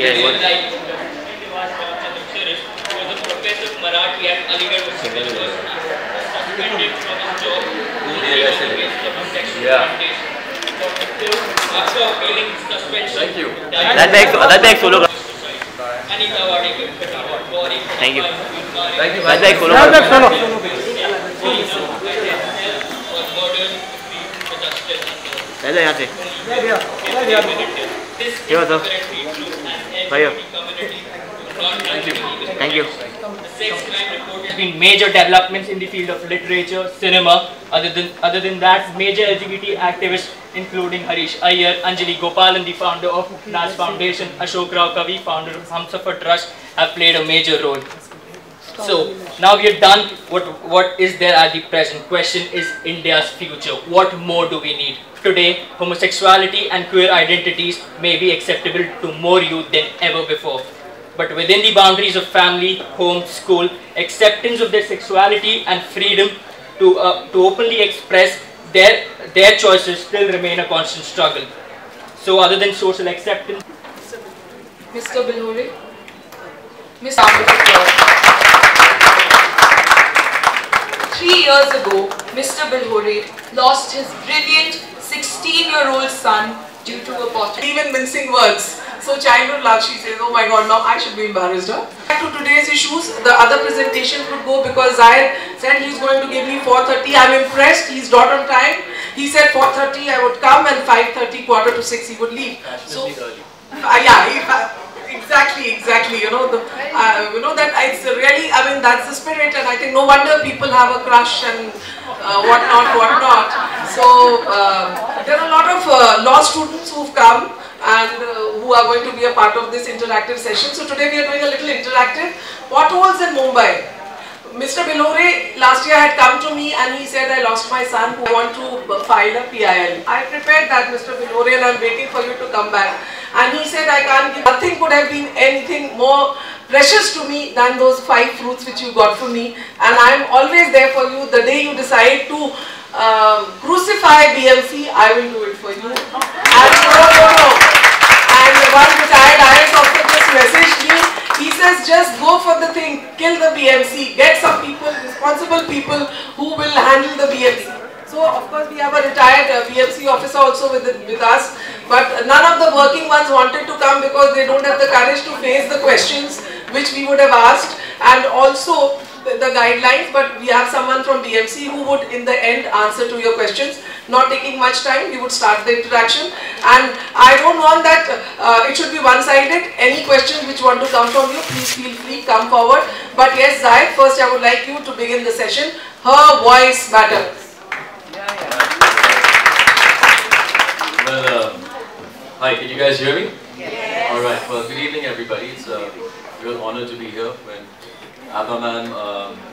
Yes. What? Was a professor of Marathi at Aligarh Muslim University, suspended from his job after appealing suspension. Thank you. That makes solo. Thank you. Thank you. That makes solo. यहाँ से क्या होता भाई Thank you. There have been major developments in the field of literature, cinema. Other than that, major LGBT activists including Harish Iyer, Anjali Gopalan, the founder of Nas Foundation, Ashok Rao Kavi, founder of Humsafar Trust, have played a major role. So now we are done. What is there at the present? Question is India's future. What more do we need? Today, homosexuality and queer identities may be acceptable to more youth than ever before. But within the boundaries of family, home, school, acceptance of their sexuality and freedom to openly express their choices still remain a constant struggle. So other than social acceptance, Mr. Bilhore, Mr. 3 years ago, Mr. Bilhore lost his brilliant 16-year-old son due to a pothole. Even mincing words. So childhood love, she says, oh my god, now I should be embarrassed. Huh? Back to today's issues, the other presentation would go because Zayed said he's going to give me 4:30. I'm impressed, he's not on time. He said 4:30 I would come and 5:30, 5:45 he would leave. So, exactly. You know, that it's really, I mean, that's the spirit, and I think no wonder people have a crush and whatnot. So there are a lot of law students who've come and who are going to be a part of this interactive session. So today we are doing a little interactive. Potholes in Mumbai. Mr. Bilhore last year had come to me and he said, I lost my son who want to file a PIL. I prepared that, Mr. Bilhore, and I'm waiting for you to come back. And he said, I can't give, nothing could have been anything more precious to me than those 5 fruits which you got for me. And I'm always there for you. The day you decide to crucify BMC, I will do it for you. And And one retired IAS officer just messaged me. He says, just go for the thing, kill the BMC, get some people, responsible people who will handle the BMC. So of course we have a retired BMC officer also with us, but none of the working ones wanted to come because they don't have the courage to face the questions which we would have asked, and also the guidelines. But we have someone from BMC who would in the end answer to your questions. Not taking much time, we would start the interaction, and I don't want that it should be one-sided. Any questions which want to come from you, please feel free, come forward. But yes, Zayed, first I would like you to begin the session. Her voice matters. Well, hi, can you guys hear me? Yes. Alright, well, good evening everybody. It's a real honor to be here. When Abba ma'am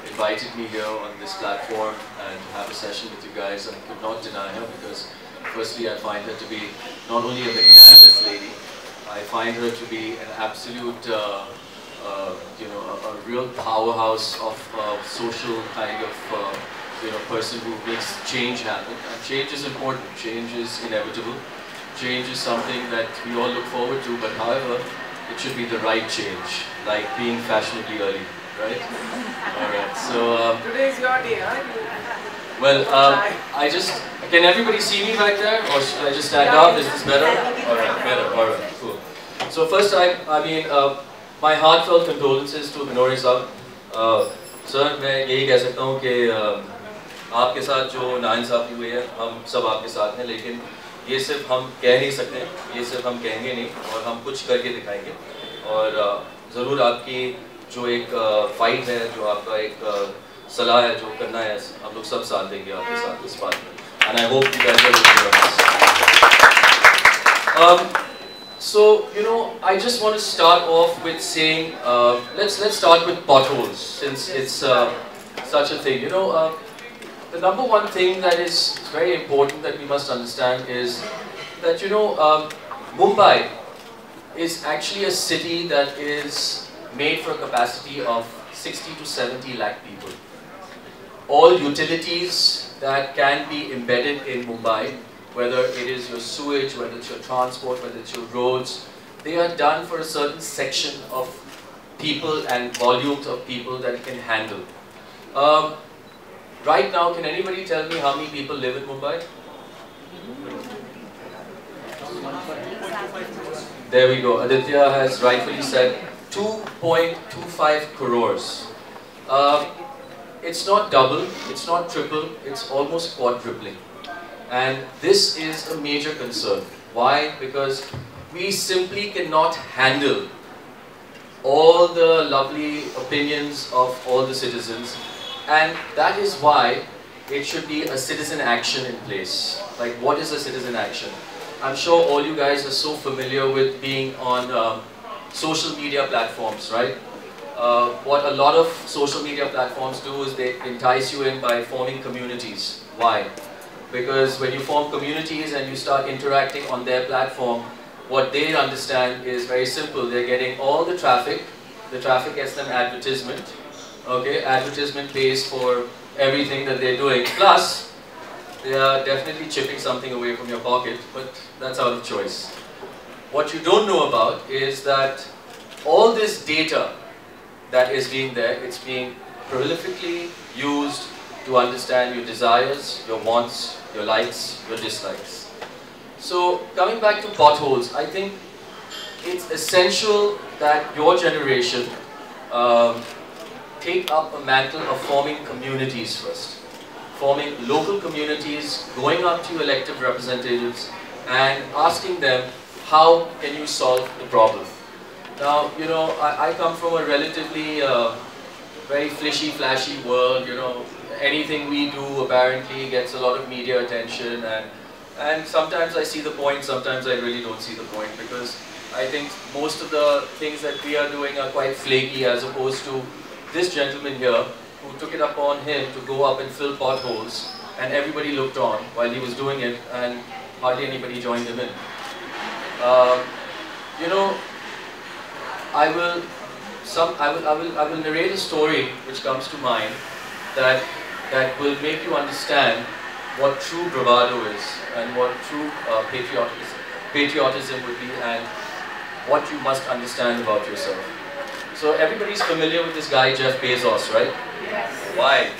invited me here on this platform and to have a session with you guys, I could not deny her because firstly I find her to be not only a magnanimous lady, I find her to be an absolute, a real powerhouse of social kind of person who makes change happen. And change is important, change is inevitable, change is something that we all look forward to, but however, it should be the right change, like being fashionably early, right? Alright, so... Today is your day, huh? Well, can everybody see me back there, or should I just stand up? Is this better? Alright, better, alright, cool. So first, my heartfelt condolences to Bilhore sahab. Sir, मैं यही कह सकता हूँ कि आपके साथ जो नाइंसाफ़ी हुई है, हम सब आपके साथ हैं, लेकिन ये सिर्फ हम कह नहीं सकते, ये सिर्फ हम कहेंगे नहीं, और हम कुछ करके दिखाएंगे, और ज़रूर आपकी जो एक फाइट है, जो आपका एक सलाह है, जो करना है, हम लोग सब साथ देंगे आपके साथ इस बात में, and I hope you guys are with us. So I just want to start off with saying, let's start with potholes, since it's such a thing. The number one thing that is very important that we must understand is that Mumbai is actually a city that is made for a capacity of 60 to 70 lakh people. All utilities that can be embedded in Mumbai, whether it is your sewage, whether it's your transport, whether it's your roads, they are done for a certain section of people and volumes of people that it can handle. Right now, can anybody tell me how many people live in Mumbai? There we go. Aditya has rightfully said 2.25 crores. It's not double, it's not triple, it's almost quadrupling. And this is a major concern. Why? Because we simply cannot handle all the lovely opinions of all the citizens, and that is why it should be a citizen action in place. Like, what is a citizen action? I'm sure all you guys are so familiar with being on social media platforms, right? What a lot of social media platforms do is they entice you in by forming communities. Why? Because when you form communities and you start interacting on their platform, what they understand is very simple. They're getting all the traffic gets them advertisement. Okay, advertisement pays for everything that they're doing. Plus, they are definitely chipping something away from your pocket, but that's out of choice. What you don't know about is that all this data that is being there, it's being prolifically used to understand your desires, your wants, your likes, your dislikes. So coming back to potholes, I think it's essential that your generation take up a mantle of forming communities first. Forming local communities, going up to elected representatives and asking them, how can you solve the problem? Now, you know, I come from a relatively very flishy, flashy world. You know, anything we do apparently gets a lot of media attention, and sometimes I see the point, sometimes I really don't see the point, because I think most of the things that we are doing are quite flaky, as opposed to this gentleman here who took it upon him to go up and fill potholes, and everybody looked on while he was doing it, and hardly anybody joined him in. You know, I will narrate a story which comes to mind that will make you understand what true bravado is, and what true patriotism would be, and what you must understand about yourself. So everybody's familiar with this guy Jeff Bezos, right? Yes. Why?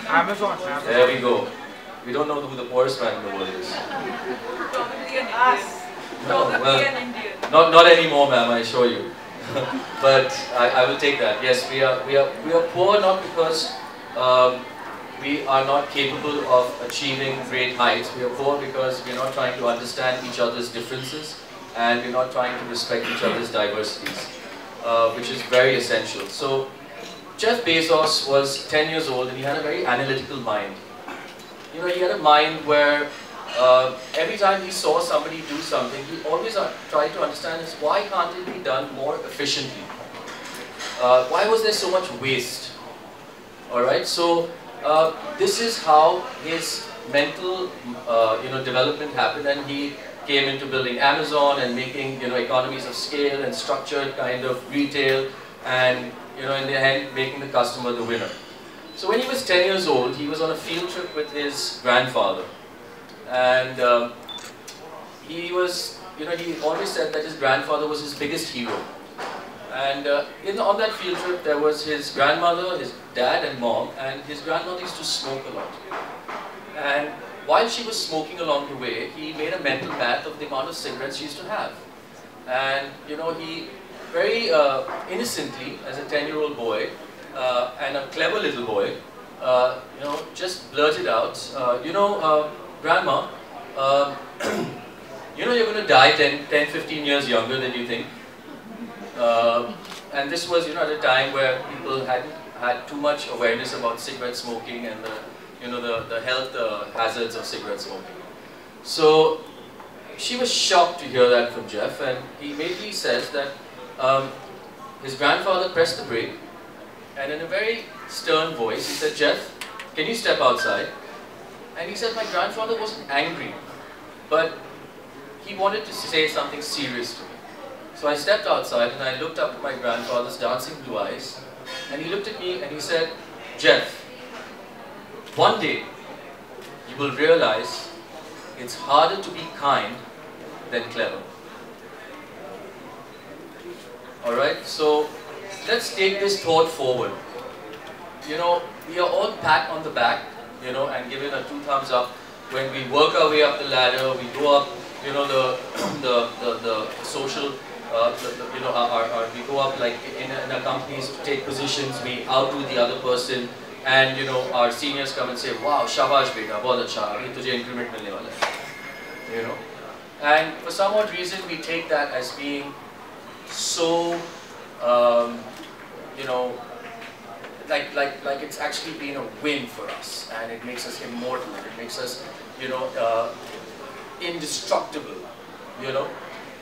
Amazon. There we go. We don't know who the poorest man in the world is. Probably an Indian. Probably an Indian. Not anymore, ma'am, I assure you. But I will take that. Yes, we are poor not because we are not capable of achieving great heights. We are poor because we are not trying to understand each other's differences, and we are not trying to respect each other's diversities, which is very essential. So Jeff Bezos was 10 years old, and he had a very analytical mind. You know, he had a mind where every time he saw somebody do something, he always tried to understand is, why can't it be done more efficiently? Why was there so much waste? Alright, so this is how his mental development happened, and he came into building Amazon and making economies of scale and structured kind of retail, and in the end making the customer the winner. So when he was 10 years old, he was on a field trip with his grandfather. And he was, he always said that his grandfather was his biggest hero. And on that field trip, there was his grandmother, his dad and mom, and his grandmother used to smoke a lot. And while she was smoking along the way, he made a mental math of the amount of cigarettes she used to have. And he very innocently, as a 10-year-old boy, and a clever little boy, just blurted out, Grandma, you're going to die 10, 15 years younger than you think. And this was, at a time where people hadn't had too much awareness about cigarette smoking and the health hazards of cigarette smoking. So she was shocked to hear that from Jeff, and he immediately says that his grandfather pressed the brake, and in a very stern voice, he said, Jeff, can you step outside? And he said, my grandfather wasn't angry, but he wanted to say something serious to me. So I stepped outside and I looked up at my grandfather's dancing blue eyes, and he looked at me and he said, Jeff, one day you will realize it's harder to be kind than clever. Alright, so let's take this thought forward. You know, we are all pat on the back, you know, and given a 2 thumbs up when we work our way up the ladder, we go up, you know, the social, you know, we go up like in our companies to take positions, we outdo the other person, and you know, our seniors come and say, wow, shabash beta, bahut acha, abhi tujhe increment milne wala hai. You know, and for some odd reason we take that as being so, you know, like it's actually been a win for us, and it makes us immortal, and it makes us, you know, indestructible, you know.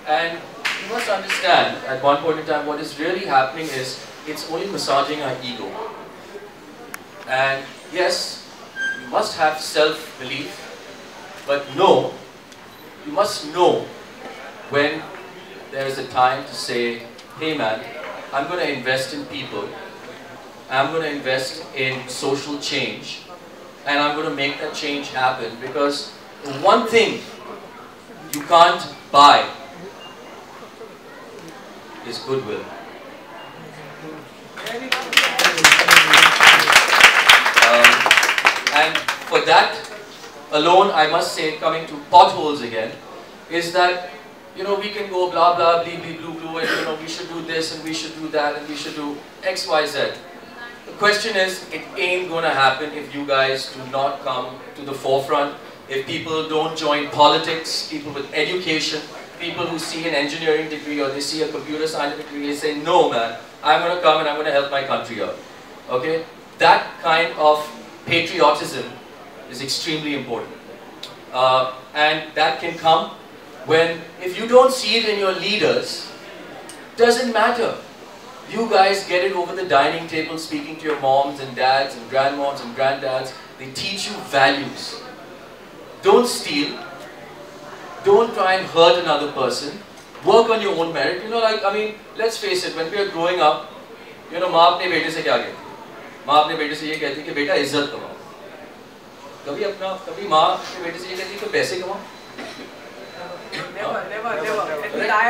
And you must understand, at one point in time, what is really happening is, it's only massaging our ego. And yes, you must have self-belief, but no, you must know when there is a time to say, hey man, I'm going to invest in people, I'm going to invest in social change, and I'm going to make that change happen, because the one thing you can't buy is goodwill. And for that alone, I must say, coming to potholes again, is that, you know, we can go blah blah blee blee blue blue, and you know, we should do this and we should do that and we should do X, Y, Z. The question is, it ain't gonna happen if you guys do not come to the forefront, if people don't join politics, people with education, people who see an engineering degree or they see a computer science degree, they say, no man, I'm gonna come and I'm gonna help my country out. Okay? That kind of patriotism is extremely important. And that can come when, if you don't see it in your leaders, doesn't matter. You guys get it over the dining table, speaking to your moms and dads and grandmoms and granddads. They teach you values. Don't steal. Don't try and hurt another person. Work on your own merit. You know, like, I mean, let's face it, when we are growing up, you know, माँ अपने बेटे से क्या कहती है? माँ अपने बेटे से ये कहती है कि बेटा इज्जत कमाओ. कभी माँ अपने बेटे से ये कहती है कि पैसे कमाओ. Never.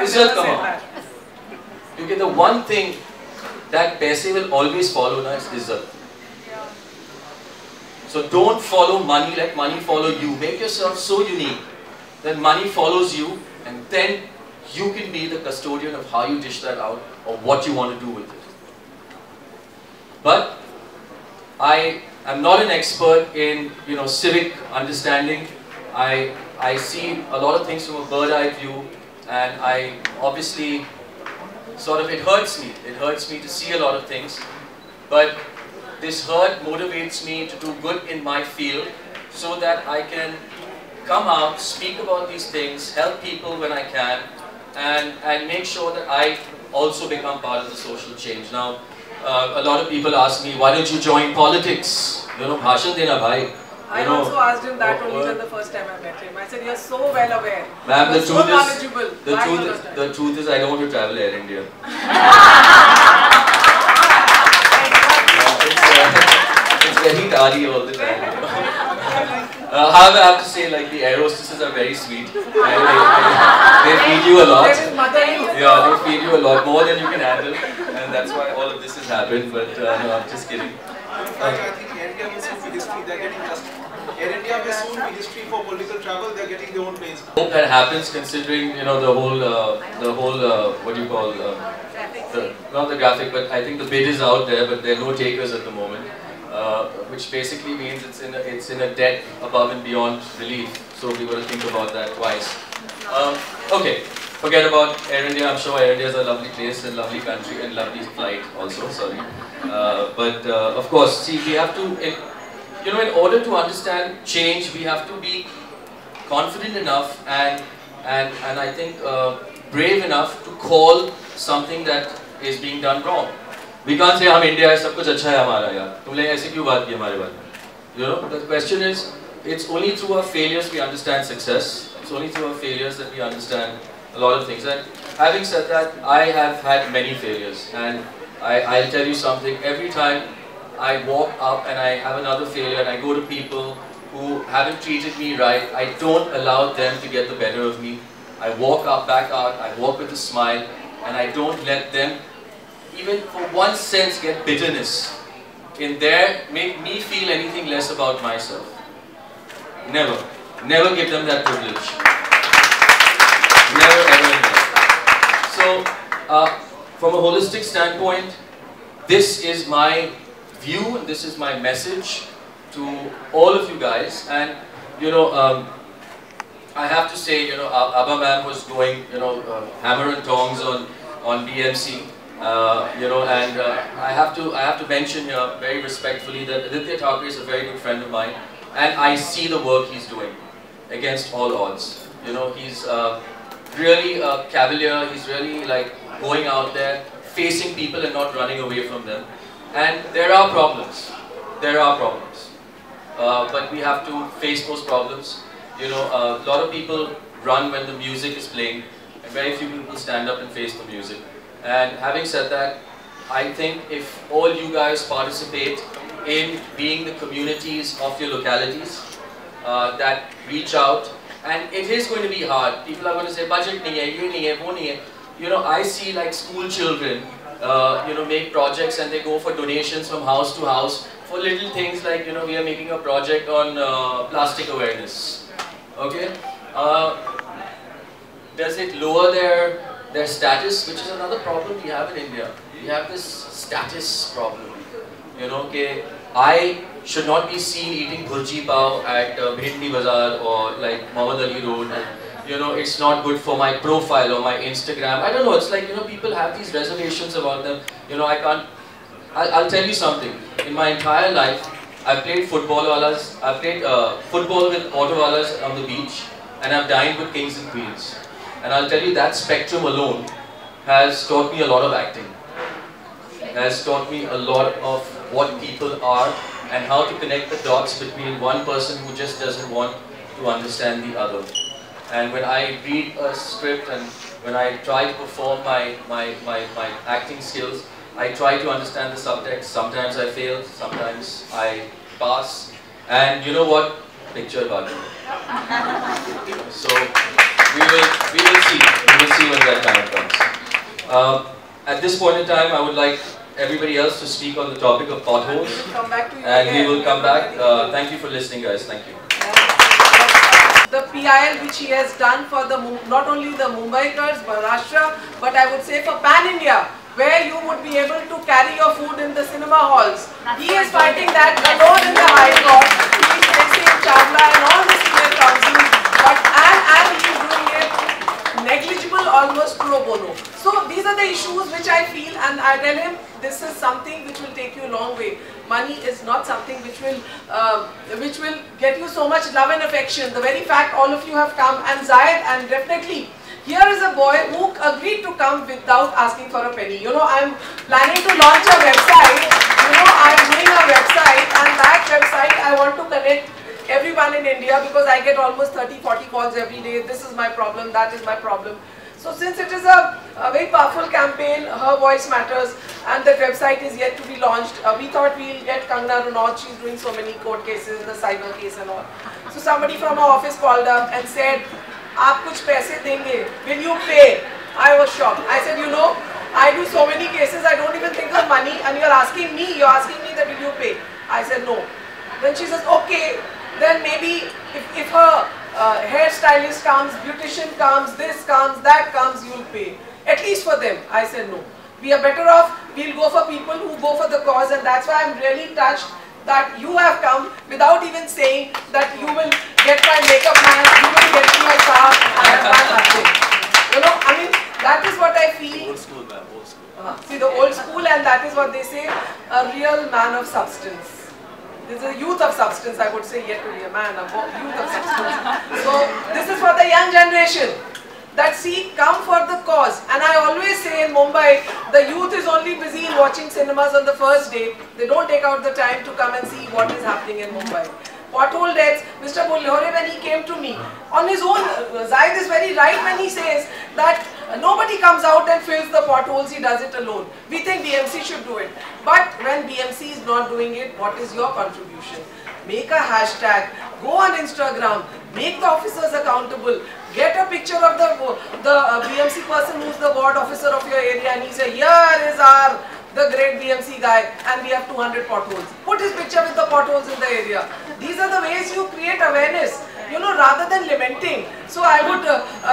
इज्जत कमाओ. Because the one thing that paise will always follow na is izzat. So don't follow money, let money follow you. Make yourself so unique that money follows you, and then you can be the custodian of how you dish that out or what you want to do with it. But I am not an expert in, you know, civic understanding. I see a lot of things from a bird-eye view, and I obviously sort of, it hurts me to see a lot of things, but this hurt motivates me to do good in my field so that I can come out, speak about these things, help people when I can, and make sure that I also become part of the social change. Now, a lot of people ask me, why don't you join politics? You know, bhashan dena bhai. I also asked him that only the first time I met him. I said, you're so well aware. Ma'am, the so truth is, I don't want to travel Air India. It's very tardy all the time. However, I have to say, like, the air hostesses are very sweet. They feed you a lot. Yeah, they feed you a lot, more than you can handle. And that's why all of this has happened, but no, I'm just kidding. I think Air India will soon be history. They're getting Air India will soon be history for political travel. They're getting their own planes. I hope that happens, considering, you know, the whole what do you call not the graphic, but I think the bid is out there, but there are no takers at the moment, which basically means it's in a debt above and beyond relief. So we got to think about that twice. Okay. Forget about Air India. I'm sure Air India is a lovely place and lovely country and lovely flight also, sorry. But of course, see, we have to, you know, in order to understand change, we have to be confident enough and I think brave enough to call something that is being done wrong. We can't say, "Hum India hai, sab kuch acha hai hamara yaar. Tumne aise kyun baat ki hamare baare mein?" You know, the question is, it's only through our failures we understand success. It's only through our failures that we understand a lot of things. And having said that, I have had many failures, and I'll tell you something. Every time I walk up and I have another failure and I go to people who haven't treated me right, I don't allow them to get the better of me. I walk up, back out, I walk with a smile. and I don't let them even for 1 sense get bitterness in there, make me feel anything less about myself. Never. Never give them that privilege. Never ever in life. So, from a holistic standpoint, this is my view and this is my message to all of you guys. And you know, I have to say, you know, Abba ma'am was going, you know, hammer and tongs on BMC, you know, and I have to mention here very respectfully that Aditya Thackeray is a very good friend of mine, and I see the work he's doing against all odds. You know, he's really a cavalier. He's really like going out there, facing people and not running away from them. And there are problems. There are problems, but we have to face those problems. You know, a lot of people run when the music is playing, and very few people stand up and face the music. And having said that, I think if all you guys participate in being the communities of your localities that reach out, and it is going to be hard. People are going to say, budget nahi hai, ye nahi hai, wo nahi hai. You know, I see like school children, you know, make projects and they go for donations from house to house for little things like, you know, we are making a project on plastic awareness. Okay, does it lower their status, which is another problem we have in India. We have this status problem. You know, okay, I should not be seen eating bhurji pav at Bhindi Bazaar or like Muhammad Ali Road. And, you know, it's not good for my profile or my Instagram. I don't know. It's like, you know, people have these reservations about them. You know, I can't. I'll tell you something. In my entire life, I've played football wallas, I've played football with auto wallas on the beach, and I've dined with kings and queens. And I'll tell you that spectrum alone has taught me a lot of acting. Has taught me a lot of what people are and how to connect the dots between one person who just doesn't want to understand the other. And when I read a script and when I try to perform my acting skills, I try to understand the subtext. Sometimes I fail, sometimes I pass, and you know what? Picture about it. So we will see when that time comes. At this point in time, I would like everybody else to speak on the topic of potholes, and we will come back. Thank you for listening, guys. Thank you. The PIL which he has done for the not only the Mumbaikars, Maharashtra, but I would say for Pan India, where you would be able to carry your food in the cinema halls. He is fighting that alone in the High Court. He is facing Chawla and all the senior counsels, but and he is doing it negligible, almost pro bono. So these are the issues which I feel, and I tell him this is something which will take you a long way. Money is not something which will get you so much love and affection. The very fact all of you have come, and Zayed, and definitely here is a boy who agreed to come without asking for a penny. You know, I'm planning to launch a website. You know, I'm doing a website, and that website I want to connect everyone in India because I get almost 30-40 calls every day. This is my problem, that is my problem. So since it is a very powerful campaign, her voice matters, and the website is yet to be launched. We thought we'll get Kangana Ranaut. She's doing so many court cases, the cyber case and all. So somebody from our office called up and said, "Aap kuch paise denge, will you pay?" I was shocked. I said, you know, I do so many cases, I don't even think of money, and you're asking me that will you pay? I said no. Then she says, okay, then maybe if her hairstylist comes, beautician comes, this comes, that comes, you'll pay. At least for them. I said no. We are better off, we'll go for people who go for the cause, and that's why I'm really touched that you have come without even saying that you will get my makeup man, you will get me my car, I have done nothing. You know, I mean, that is what I feel. Old school, man, old school. See, the old school, and that is what they say, a real man of substance. There's a youth of substance, I would say, yet to be a man, a youth of substance. So, this is for the young generation. That see, come for the cause. And I always say in Mumbai, the youth is only busy in watching cinemas on the first day. They don't take out the time to come and see what is happening in Mumbai. Pothole deaths, Mr. Bulhore, when he came to me, on his own, Zayed is very right when he says that nobody comes out and fills the potholes, he does it alone. We think BMC should do it. But when BMC is not doing it, what is your contribution? Make a hashtag, go on Instagram, Make the officers accountable. Get a picture of the BMC person who's the ward officer of your area, and he say, here is the great BMC guy, and we have 200 potholes. Put his picture with the potholes in the area. These are the ways you create awareness, you know, rather than lamenting. So I would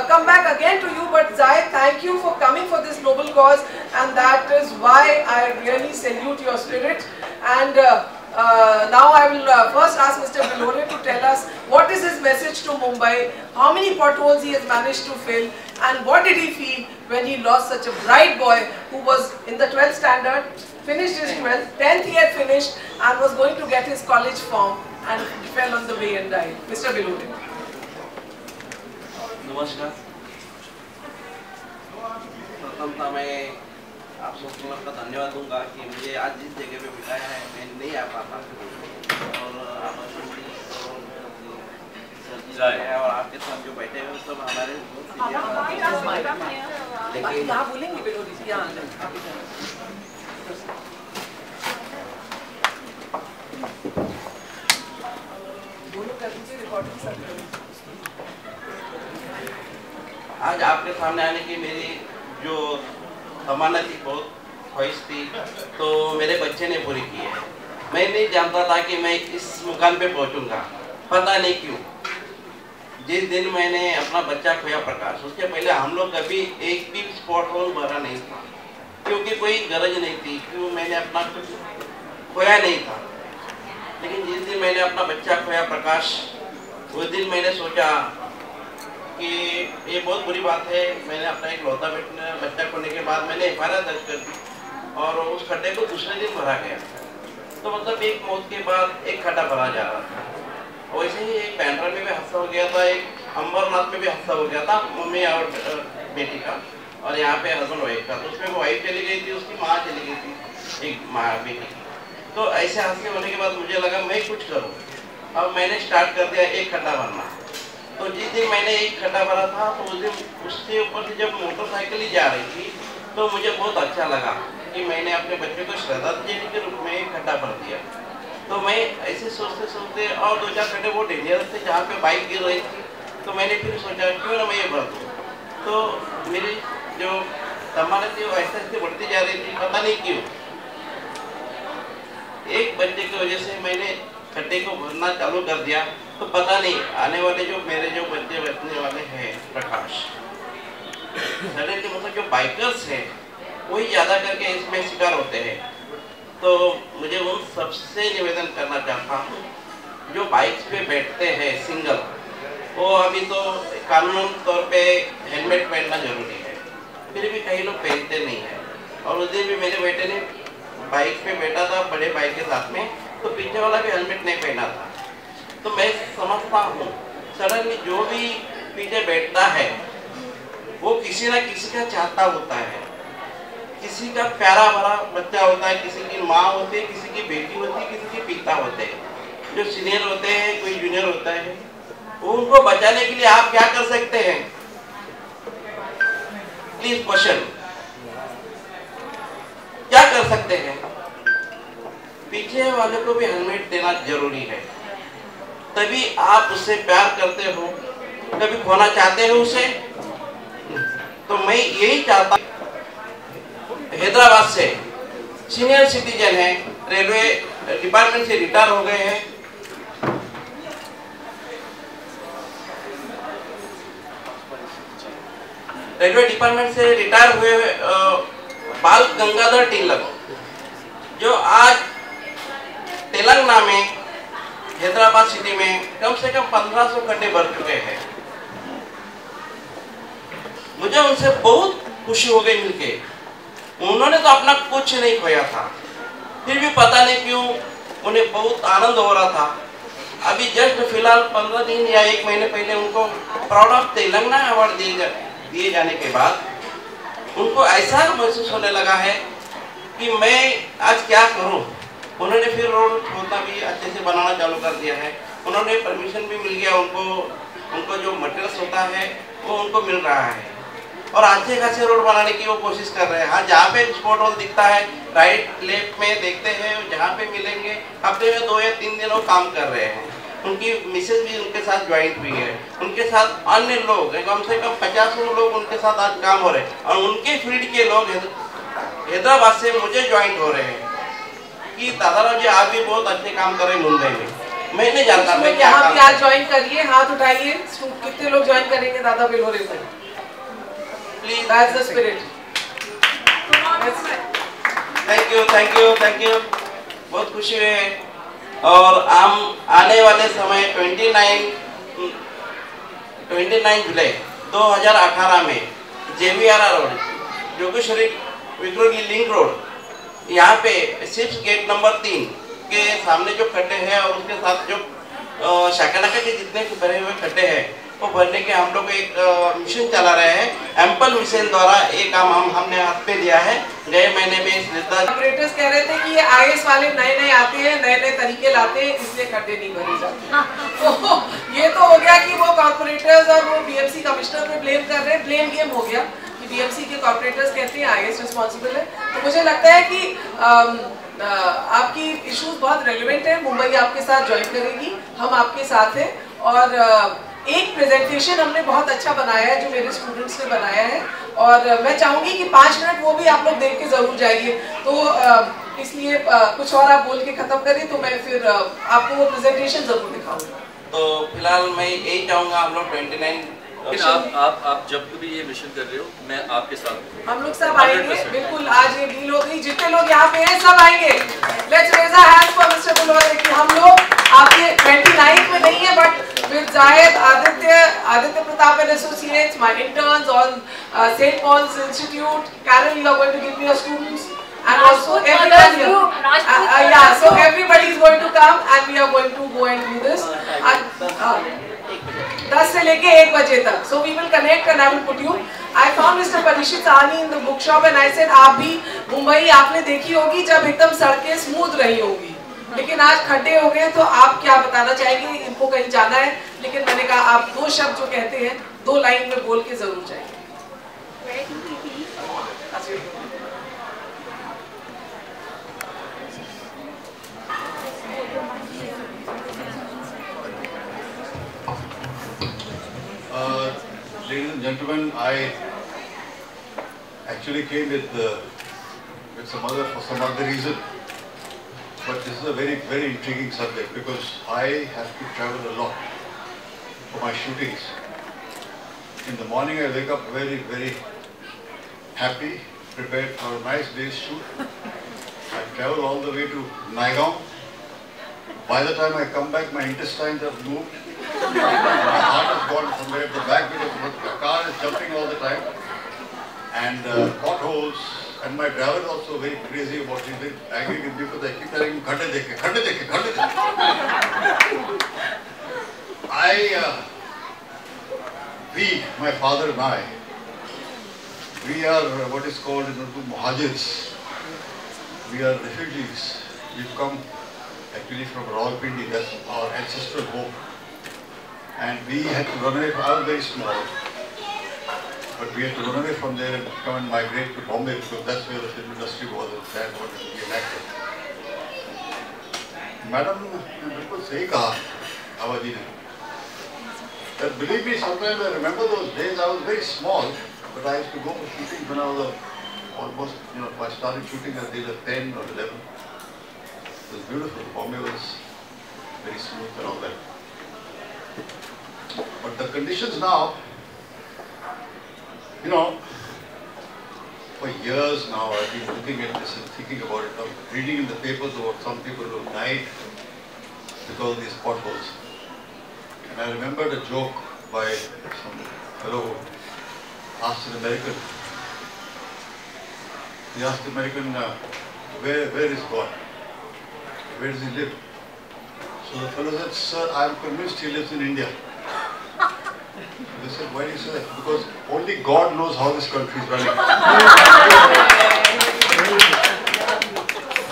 come back again to you, but Zayed, thank you for coming for this noble cause, and that is why I really salute your spirit. And now I will first ask Mr. Bilhore to tell us what is his message to Mumbai, how many potholes he has managed to fill, and what did he feel when he lost such a bright boy who was in the 12th standard, finished his 12th, 10th he had finished and was going to get his college form and fell on the way and died. Mr. Bilhore. नमस्कार। प्रथमतः मैं आप सबको का धन्यवाद दूंगा कि मुझे आज जिस जगह पे बिठाया है मैं नहीं आ पाता, और आप और आपके साथ जो बैठे हैं सब हमारे लेकिन यहाँ बोलेंगे बिलोरी यहाँ दोनों कर दीजिए रिकॉर्डिंग सब। आज आपके सामने आने की मेरी जो तमन्ना थी, बहुत ख्वाहिश थी, तो मेरे बच्चे ने पूरी की है। मैं नहीं जानता था कि मैं इस मुकाम पे पहुंचूंगा, पता नहीं क्यों। जिस दिन मैंने अपना बच्चा खोया प्रकाश, उसके पहले हम लोग कभी एक भी स्पॉट होल भरा नहीं था, क्योंकि कोई गरज नहीं थी, क्यों मैंने अपना कुछ खोया नहीं था। लेकिन जिस दिन मैंने अपना बच्चा खोया प्रकाश, उस दिन मैंने सोचा कि ये बहुत बुरी बात है। मैंने अपना एक लौता बच्चा खोने के बाद मैंने FIR दर्ज कर दी, और उस खड्डे को दूसरे दिन भरा गया। तो मतलब एक मौत के बाद एक खड्डा भरा जा रहा था। वैसे ही एक बैंड्रा में भी हादसा हो गया था, एक अंबरनाथ में भी हादसा हो गया था, मम्मी और बेटी का, और यहाँ पे हस्बैंड वाइफ का। तो उसमें वो वाइफ चली गई थी, उसकी माँ चली गई थी, एक माँ बेटी की। तो ऐसे हादसे होने के बाद मुझे लगा मैं कुछ करूँ। अब मैंने स्टार्ट कर दिया एक खड्डा भरना। तो जिस दिन मैंने एक खड्डा भरा था, तो उस दिन उसके ऊपर से जब मोटरसाइकिल ही जा रही थी, तो मुझे बहुत अच्छा लगा कि मैंने अपने बच्चे को श्रद्धांजलि के रूप में एक खड्डा भर दिया। तो मैं ऐसे सोचते सोचते, और 2-4 खड्डे वो डेंजरस थे जहाँ पे बाइक गिर रही थी, तो मैंने फिर सोचा क्यों ना मैं ये भर दूँ। तो मेरी जो तमन्ना थी वो ऐसे ऐसे बढ़ती जा रही थी, पता नहीं क्यों। एक बच्चे की वजह से मैंने खड्डे को भरना चालू कर दिया। तो पता नहीं आने वाले जो मेरे जो बच्चे बचने वाले हैं प्रकाश, सडनली मतलब जो बाइकर्स हैं वही ज़्यादा करके इसमें शिकार होते हैं। तो मुझे उन सबसे निवेदन करना चाहता हूँ जो बाइक्स पे बैठते हैं सिंगल, वो अभी तो कानूनी तौर पे हेलमेट पहनना जरूरी है, फिर भी कई लोग पहनते नहीं हैं। और उस दिन भी मेरे बेटे ने बाइक पे बैठा था बड़े बाइक के साथ में, तो पीछे वाला भी हेलमेट नहीं पहना था। तो मैं समझता हूँ सडनली जो भी पीछे बैठता है वो किसी ना किसी का चाहता होता है, किसी का प्यारा भरा बच्चा होता है, किसी की माँ होती है, किसी की बेटी होती है, किसी के पिता होते हैं, जो सीनियर होते हैं, कोई जूनियर होता है। उनको बचाने के लिए आप क्या कर सकते हैं? प्लीज क्वेश्चन, क्या कर सकते हैं? पीछे वाले को भी हेलमेट देना जरूरी है, तभी आप उससे प्यार करते हो, कभी खोना चाहते हो उसे। तो मैं यही चाहता, हैदराबाद से सीनियर सिटीजन है, रेलवे डिपार्टमेंट से रिटायर हो गए हैं, रेलवे डिपार्टमेंट से रिटायर हुए बाल गंगाधर टिलक, जो आज तेलंगाना में हैदराबाद सिटी में कम से कम 1500 खड्डे भर चुके हैं। मुझे उनसे बहुत खुशी हो गई मिलके। उन्होंने तो अपना कुछ नहीं खोया था, फिर भी पता नहीं क्यों उन्हें बहुत आनंद हो रहा था। अभी जस्ट फिलहाल 15 दिन या 1 महीने पहले उनको प्राउड ऑफ तेलंगाना अवार्ड दिए जाने के बाद उनको ऐसा महसूस होने लगा है कि मैं आज क्या करूं। उन्होंने फिर रोड खोदना भी अच्छे से बनाना चालू कर दिया है, उन्होंने परमिशन भी मिल गया, उनको जो मटेरियल्स होता है वो उनको मिल रहा है, और अच्छे खासे रोड बनाने की वो कोशिश कर रहे हैं। हाँ, जहाँ पे स्पॉट होल दिखता है राइट लेफ्ट में देखते हैं, जहाँ पे मिलेंगे हफ्ते में 2 या 3 दिन वो काम कर रहे हैं। उनकी मिसेज भी उनके साथ ज्वाइन हुई है, उनके साथ अन्य लोग कम से कम 50 लोग उनके साथ आज काम हो रहे हैं और उनके फील्ड के लोग हैदराबाद से मुझे ज्वाइन हो रहे हैं कि दादाराव जी आप भी बहुत अच्छे काम कर रहे हैं मुंबई में। मैं नहीं जानता मैं क्या यहाँ भी आज ज्वाइन करिए, हाथ उठाइए, कितने लोग ज्वाइन करेंगे दादा बिल्होरे को? Please, that's the spirit. Thank you thank you thank you, बहुत खुशी है। और हम आने वाले समय 29 जुलाई 2018 में JVR road, Jogeshwari Vikhroli link road, यहाँ पे 6 गेट नंबर 3 के सामने जो खड्डे हैं और उसके साथ जो शाकानाका के जितने भरे हुए खड्डे हैं वो भरने के हम लोग एक मिशन चला रहे हैं। एम्पल मिशन द्वारा एक काम हमने हाथ पे दिया है। गए महीने में ऑपरेटर्स कह रहे थे कि ये IAS वाले नए आते हैं, नए तरीके लाते हैं, इसलिए खड्डे नहीं भरे जाते। तो ये तो हो गया कि वो कॉर्पोरेटर्स और वो BMC कमिश्नर पे ब्लेम कर रहे हैं, ब्लेम गेम हो गया कि BMC के कॉर्पोरेटर्स कहते हैं IAS रिस्पॉन्सिबल है। तो मुझे लगता है कि आपकी इश्यूज बहुत रेलेवेंट है। मुंबई आपके साथ ज्वाइन करेगी, हम आपके साथ हैं। और एक प्रेजेंटेशन हमने बहुत अच्छा बनाया है जो मेरे स्टूडेंट्स ने बनाया है और मैं चाहूंगी कि 5 मिनट वो भी आप लोग देख के जरूर जाइए। तो इसलिए कुछ और आप बोल के खत्म करें तो मैं फिर आपको वो प्रेजेंटेशन जरूर दिखाऊंगा। तो फिलहाल मैं यही चाहूंगा हम लोग 29 आप जब भी ये मिशन कर रहे हो मैं आपके साथ हूं। हम लोग सब आएंगे, बिल्कुल आज ये डील हो गई, जितने लोग यहाँ पे हैं सब आएंगे। Let's raise a hand for mister Bilhore कि हम लोग आपके 29 में नहीं है but with Zaid, Aditya Pratap and associates, my interns on Saint Paul's Institute, Carol you are going to give me your students and also everyone here. Yeah, so everybody is going to come and we are going to go and do this. 10 से लेके 1 बजे तक. So we will connect and I will put you. I found Mr. Parishit Sahni in the bookshop and I said आप भी मुंबई आपने देखी होगी जब एकदम सड़कें स्मूथ रही होगी, लेकिन आज खड्डे हो गए। तो आप क्या बताना चाहेंगे? इनको कहीं जाना है, लेकिन मैंने कहा आप 2 शब्द जो कहते हैं 2 लाइन में बोल के जरूर जाएंगे। Ladies and gentlemen, I actually came with some other reason, but this is a very, very intriguing subject because I have to travel a lot for my shootings. In the morning I wake up very, very happy, prepared for a nice day's shoot. I travel all the way to Naigaon. By the time I come back, my intestines have moved. My heart has gone somewhere at the back because the car is jumping all the time. And potholes. And my driver is also very crazy about it. He's very angry with me because I keep telling him, khadde dekhe, khadde dekhe, khadde dekhe. We, my father and I, we are what is called in Urdu muhajirs. We are refugees. We've come actually from Rawalpindi, that's our ancestral home. And we had to run away, I was very small, but we had to run away from there and come and migrate to Bombay because that's where the film industry was and Dad wanted to be an actor. Madam ने बिल्कुल सही कहा आवाजी ने. That believe me, sometimes I remember those days. I was very small, but I used to go for shooting when I was almost, I started shooting at the age of 10 or 11. It was beautiful. Bombay was very smooth and all that. But the conditions now, for years now I've been looking at this and thinking about it. I'm reading in the papers about some people who died because of these potholes. And I remembered a joke by some fellow who asked an American. He asked the American, where is God? Where does he live? So the fellow said, sir, I am convinced he lives in India. They said, why do you say that? Because only God knows how this country is running.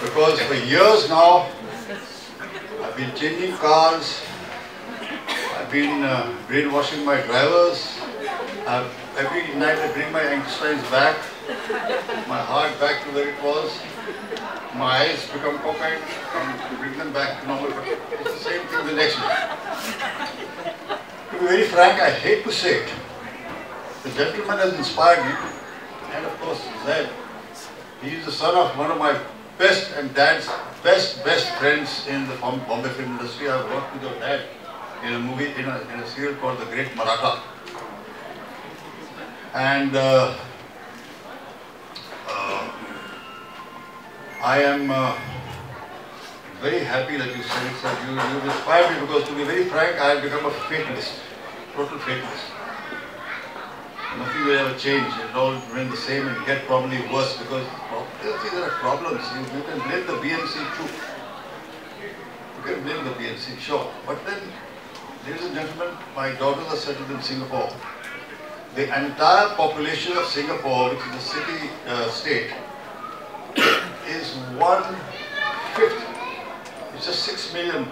Because for years now, I've been changing cars, I've been brainwashing my drivers, every night I bring my intestines back, my heart back to where it was. My eyes become cockeyed, to bring them back to normal, but it's the same thing the next day. To be very frank, I hate to say it. The gentleman has inspired me, and of course, Zayed. He is the son of one of my best and dad's best friends in the Bombay film industry. I worked with your dad in a movie, in a serial called The Great Maratha. And I am very happy that you said it, sir. You've inspired me, because to be very frank, I have become a fatalist, total fatalist. Nothing will ever change. It will all remain the same and get probably worse, because there are problems. You can blame the BNC too. You can blame the BNC, sure. But then, ladies and gentlemen, my daughters are settled in Singapore. The entire population of Singapore, which is a city state, is 1/5. It's just 6 million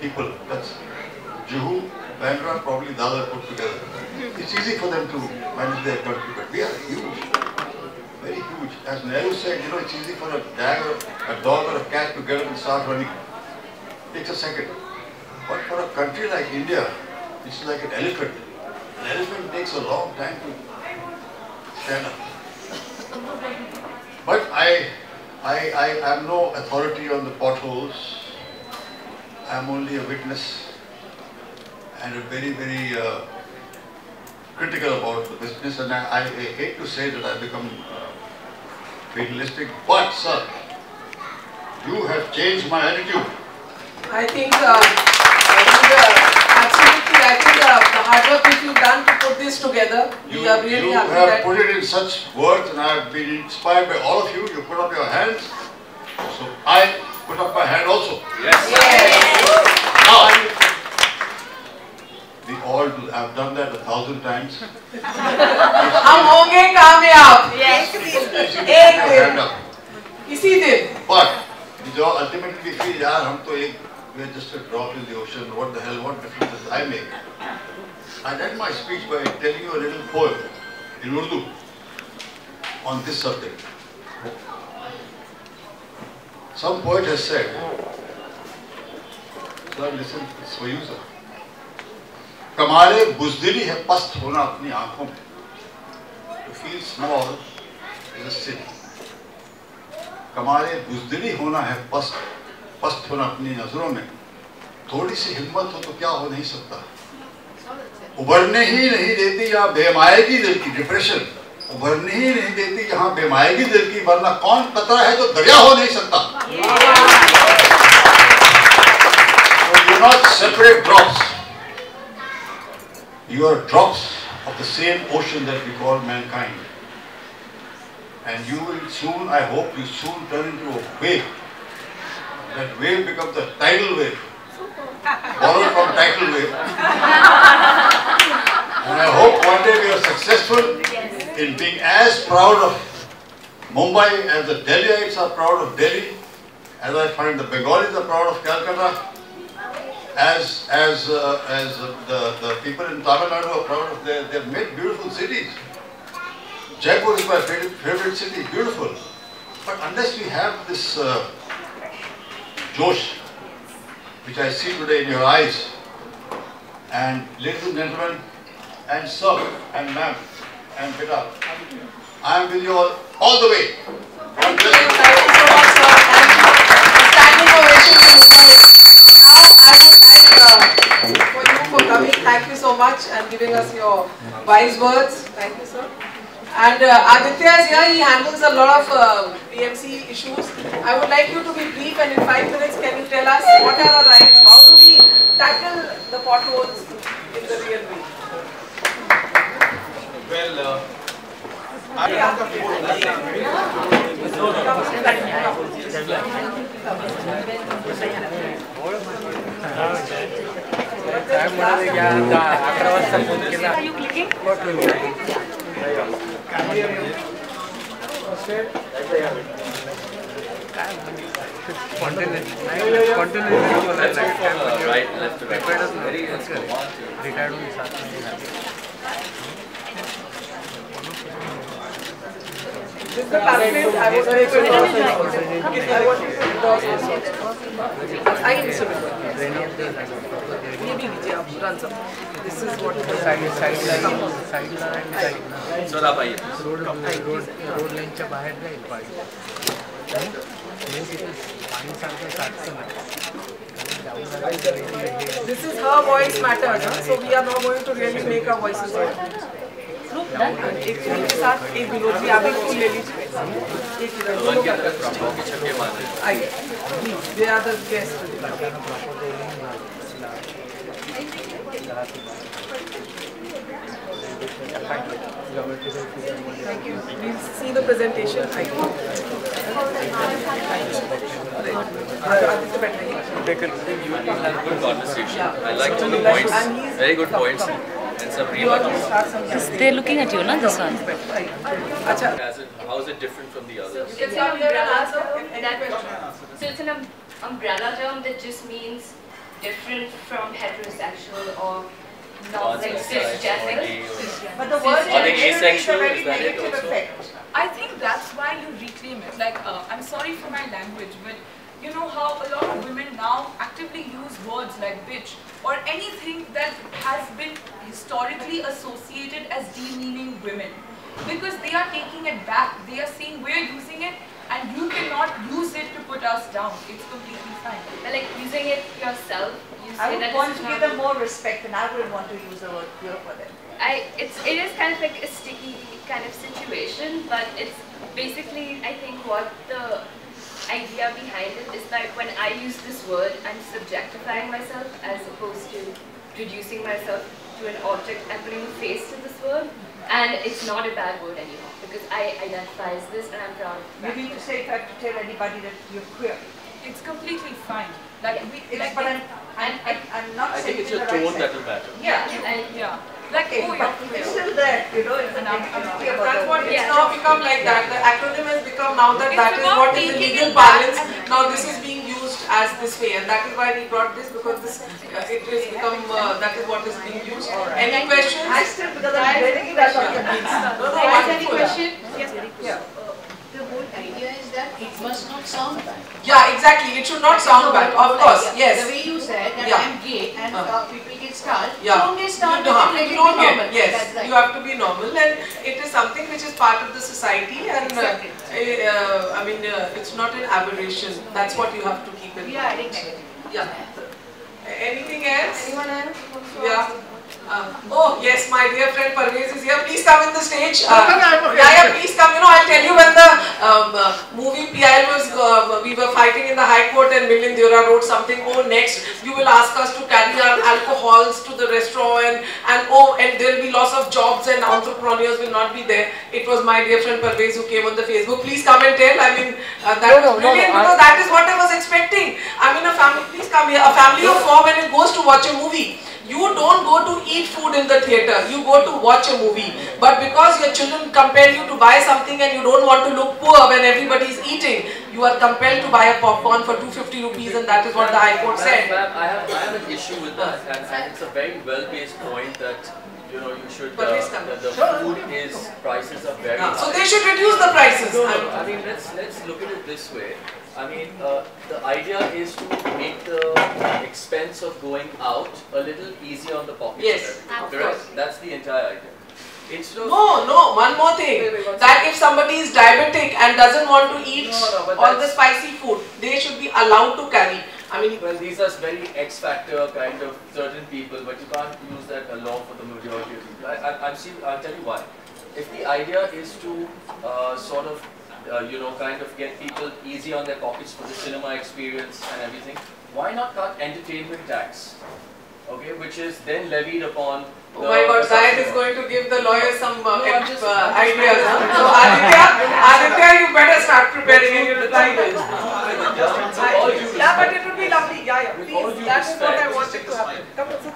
people. That's Juhu, Bandra, probably Dadar put together. It's easy for them to manage their country, but we are huge, very huge. As Nehru said, it's easy for a dog or a cat to get up and start running. It takes a second. But for a country like India, it's like an elephant. An elephant takes a long time to stand up. But I am no authority on the potholes. I am only a witness and a very, very critical about the business, and I hate to say that I become fatalistic, but sir, you have changed my attitude. I think absolutely, I think the hard work that you've done to put this together, we are really happy that... You have put it in such words, and I have been inspired by all of you. You put up your hands, so I put up my hand also. Yes. Now, we all do. I've done that 1,000 times. हम होंगे कामयाब. Yes. एक दिन. इसी दिन. But जो ultimately we feel, यार हम तो एक, we are just a drop in the ocean. What the hell? What difference does I make? I end my speech by telling you a little poem in Urdu on this subject. Some poet has said, sir, listen, it's for you, sir. कमाले बुज़दिली है पस्त होना अपनी आंखों में. To feel small is a sin. कमाले बुज़दिली होना है पस्त होना अपनी नजरों में. थोड़ी सी हिम्मत हो तो क्या हो नहीं सकता. उभरने ही नहीं देती यहाँ बेमायगी दिल की. डिप्रेशन उभरने ही नहीं देती यहाँ बेमायगी दिल की, वरना कौन कतरा है जो दरिया हो नहीं सकता. So do not separate drops. You are drops of the same ocean that we call mankind. And you will soon, I hope you soon turn into a wave. That wave becomes a tidal wave. Borrowed from tidal wave. And I hope one day we are successful in being as proud of Mumbai as the Delhiites are proud of Delhi, as I find the Bengalis are proud of Calcutta, as the people in Tamil Nadu are proud of they've made beautiful cities. Jaipur is my favorite city, beautiful. But unless we have this Josh, which I see today in your eyes, and ladies and gentlemen, and sir, and ma'am, and beta, I am with you all the way. Thank you so much, sir. Thank you. A standing ovation to Mumbai. Now I would like for you for coming. Thank you so much and giving us your wise words. Thank you, sir. And Aditya is here. He handles a lot of PMC issues. I would like you to be brief, and in 5 minutes, can you tell us what are our rights? How do we tackle the potholes in the real way? Well, Are you clicking? Right, left to right. This is the pamphlet. I want to endorse. I want to endorse this one. I am Mr. This is what the sir आप आइए road लाईनच्या बाहेर जाईल पाणी This is her voice matters, so we are now going to really make our voices heard. एक के साथ एक विनोद जी आप एक फूल ले लीजिए एक इधर आइए they are the guests. Thank you. We'll see the presentation. good conversation. I liked the points, very good points, and some remarks. They're looking at you, na, this one. How is it different from the others? It's an umbrella term. So it's an umbrella term that just means different from heterosexual or not like cisgender. But the word Are they asexual? is a very Is that it negative also? effect. I think that's why you reclaim it. Like, I'm sorry for my language, but you know how a lot of women now actively use words like bitch or anything that has been historically associated as demeaning women. Because they are taking it back. They are saying we're using it and you cannot use it to put us down. It's completely fine. But like using it yourself, you say I would that want to give them more respect and I wouldn't want to use the word queer for them. It is kind of like a sticky kind of situation, but it's basically, I think what the idea behind it is that when I use this word, I'm subjectifying myself as opposed to reducing myself to an object. I'm putting a face to this word, and it's not a bad word anymore because I identify as this and I'm proud of it. You mean to say if I have to tell anybody that you're queer? It's completely fine. Like yeah. I'm not I saying think it's your tone that will matter. Yeah. Like, okay, but it's still there, you know, it's that's what it's now become like that. The acronym has become now that is what is the legal balance. Now this is being used as this way, and that is why we brought this because this it has become that is what is being used. Any questions? I still because I'm reading that on the means. Any question? Yes. Yeah. The whole idea is that it must not sound bad. Yeah, exactly. It should not sound bad. Of course, yes. The way you said that Yeah. I'm gay and people get starred. Yeah. So they start You with it don't normal. get, yes. That's right. You have to be normal, and it is something which is part of the society, and I mean, it's not an aberration. That's what you have to keep in mind. Yeah, I think negative. Yeah. Anything else? Anyone else? Yeah. Oh yes, my dear friend Parvez is here. Please come in the stage. Yeah, please come. You know, I'll tell you when the movie PIL was, we were fighting in the High Court and Milind Deora wrote something. Oh, next you will ask us to carry our alcohols to the restaurant, and there will be loss of jobs and entrepreneurs will not be there. It was my dear friend Parvez who came on the Facebook. Please come and tell. I mean, that was brilliant because that is what I was expecting. I mean, a family. Please come here. A family of 4 when it goes to watch a movie. You don't go to eat food in the theatre, you go to watch a movie. But because your children compel you to buy something and you don't want to look poor when everybody is eating, you are compelled to buy a popcorn for 250 rupees, and that is what the High Court said. I have an issue with that, and it's a very well-based point that you know you should the food prices are very high. So they should reduce the prices. No, I mean let's look at it this way. I mean, the idea is to make the expense of going out a little easier on the pockets. Yes, correct? That's the entire idea. Instead of no, one more thing. That if somebody is diabetic and doesn't want to eat all the spicy food, they should be allowed to carry. I mean, well, these are very X-factor kind of certain people, but you can't use that alone for the majority of people. I'll tell you why. If the idea is to sort of kind of get people easy on their pockets for the cinema experience and everything, why not cut entertainment tax? Okay, which is then levied upon. Oh my God, Zayed is going to give the lawyers some ideas. Huh? So Aditya, you better start preparing and your reply. Yeah, but it would be lovely. Yeah, please. That is what I wanted to happen. Come on, sit.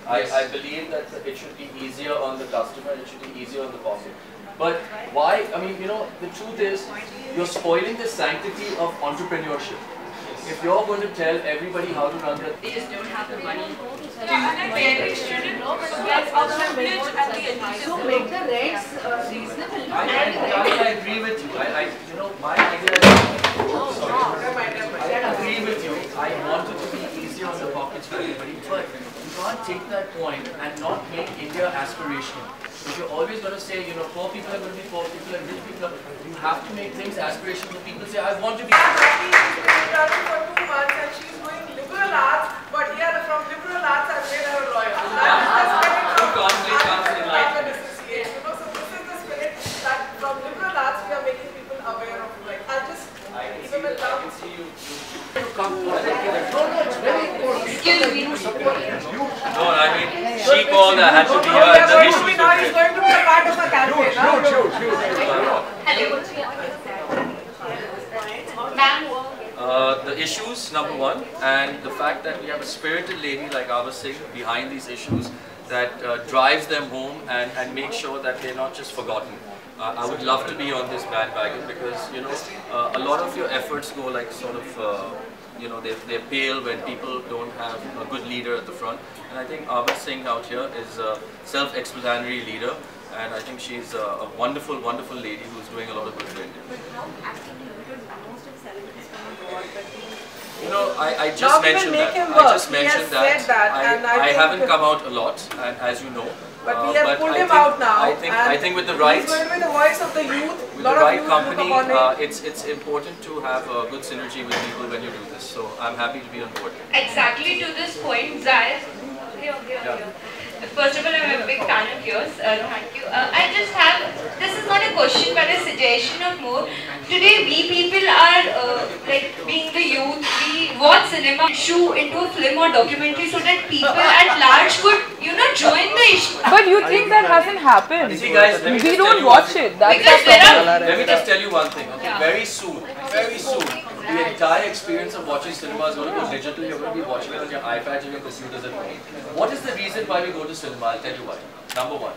I believe that it should be easier on the customer. It should be easier on the pocket. But why? I mean, the truth is, you're spoiling the sanctity of entrepreneurship. if you're going to tell everybody how to run their... They just don't have the money. Yeah, and I think shouldn't get our privilege and the elitism. So make the rents reasonable. I agree with you. You know, my idea is... I agree with you. I want it to be easier on the pockets for everybody, but you can't take that point and not make India aspirational. If you're always going to say, you know, poor people are going to be poor people and rich people, you have to make things aspirational. People say, I want to be... She's been running for 2 months and she's doing liberal arts, but here from liberal arts I've made her a lawyer. That is the spirit of Association. You know, so this is the spirit that from liberal arts we are making people aware of. Like, I'll just even with love. Excuse me. No, I mean, she called, I had to be here. Now he's going to be a part of a campaign. The issues, number one, and the fact that we have a spirited lady like Ava Singh behind these issues that drives them home and makes sure that they're not just forgotten. I would love to be on this bandwagon because, you know, a lot of your efforts go like sort of, you know, they're pale when people don't have a good leader at the front. And I think Ava Singh out here is a self-explanatory leader, and I think she's a wonderful, wonderful lady who's doing a lot of good for India. But how actively, because most of celebrities come abroad, but you know, I just mentioned that. I just mentioned that. I haven't come out a lot, and as you know. But we have pulled him out now. I think with the right, he's going to be the voice of the youth. With the right company, it's important to have a good synergy with people when you do this. So I'm happy to be on board. Exactly to this point, Zayed. Here. First of all, I'm a big fan of yours. Thank you. I just have, this is not a question but a suggestion of more. Today we people are, like being the youth, we watch cinema issue into a film or documentary so that people at large could, you know, join the issue. But you think that hasn't happened? See guys, We don't watch it. That's because let me just tell you one thing. Okay? Very soon, the entire experience of watching cinema is going to go digital. You're going to be watching it on your iPads and your computers at home. What is the reason why we go to cinema? I'll tell you why. Number one,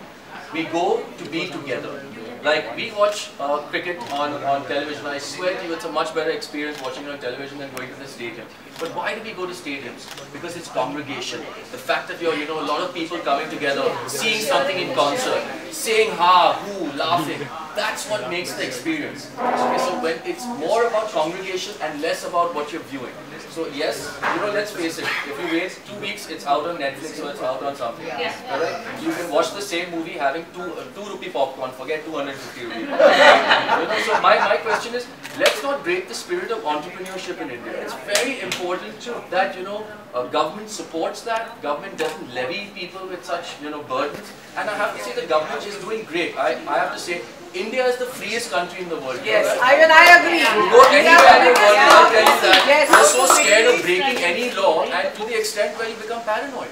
we go to be together. Like we watch cricket on television. I swear to you, it's a much better experience watching it on television than going to the stadium. But why do we go to stadiums? Because it's congregation. The fact that you're, you know, a lot of people coming together, seeing something in concert, saying ha, hoo, laughing. That's what makes the experience. Okay, so when it's more about congregation and less about what you're viewing. So yes, you know, let's face it. If you wait 2 weeks, it's out on Netflix or it's out on something. Yeah. Alright? You can watch the same movie having 2 rupee popcorn. Forget 250 rupees. You know, so my question is, let's not break the spirit of entrepreneurship in India. It's very important that, you know, government supports that. Government doesn't levy people with such, you know, burdens. And I have to say the government is doing great. I have to say, India is the freest country in the world. Yes, I agree. You go anywhere in the world, I'll tell you that. Yes. You're so scared of breaking any law, and to the extent where you become paranoid.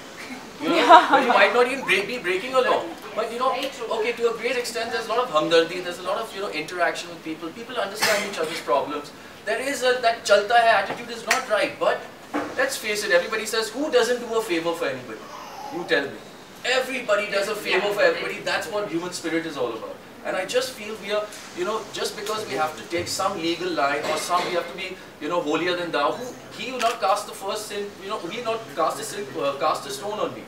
You know, but you might not even be breaking a law. But you know, okay, to a great extent, there's a lot of hamdardi, there's a lot of, you know, interaction with people. People understand each other's problems. There is that chalta hai attitude is not right. But let's face it, everybody says, who doesn't do a favor for anybody? You tell me. Everybody does a favor for everybody. That's what human spirit is all about. And I just feel we are, you know, just because we have to take some legal line or we have to be, you know, holier than thou. He will not cast the first sin, you know, he will not cast a stone on me.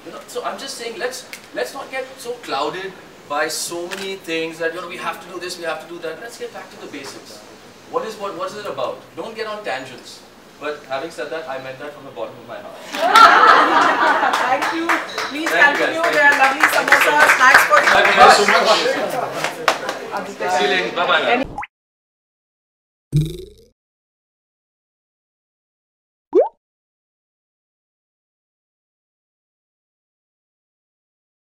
You know, so I'm just saying, let's not get so clouded by so many things that, you know, we have to do this, we have to do that. Let's get back to the basics. What is it about? Don't get on tangents. But having said that, I meant that from the bottom of my heart. Thank you. Please continue. There are lovely samosas, snacks for you. Thank you so much. See you later. Bye-bye.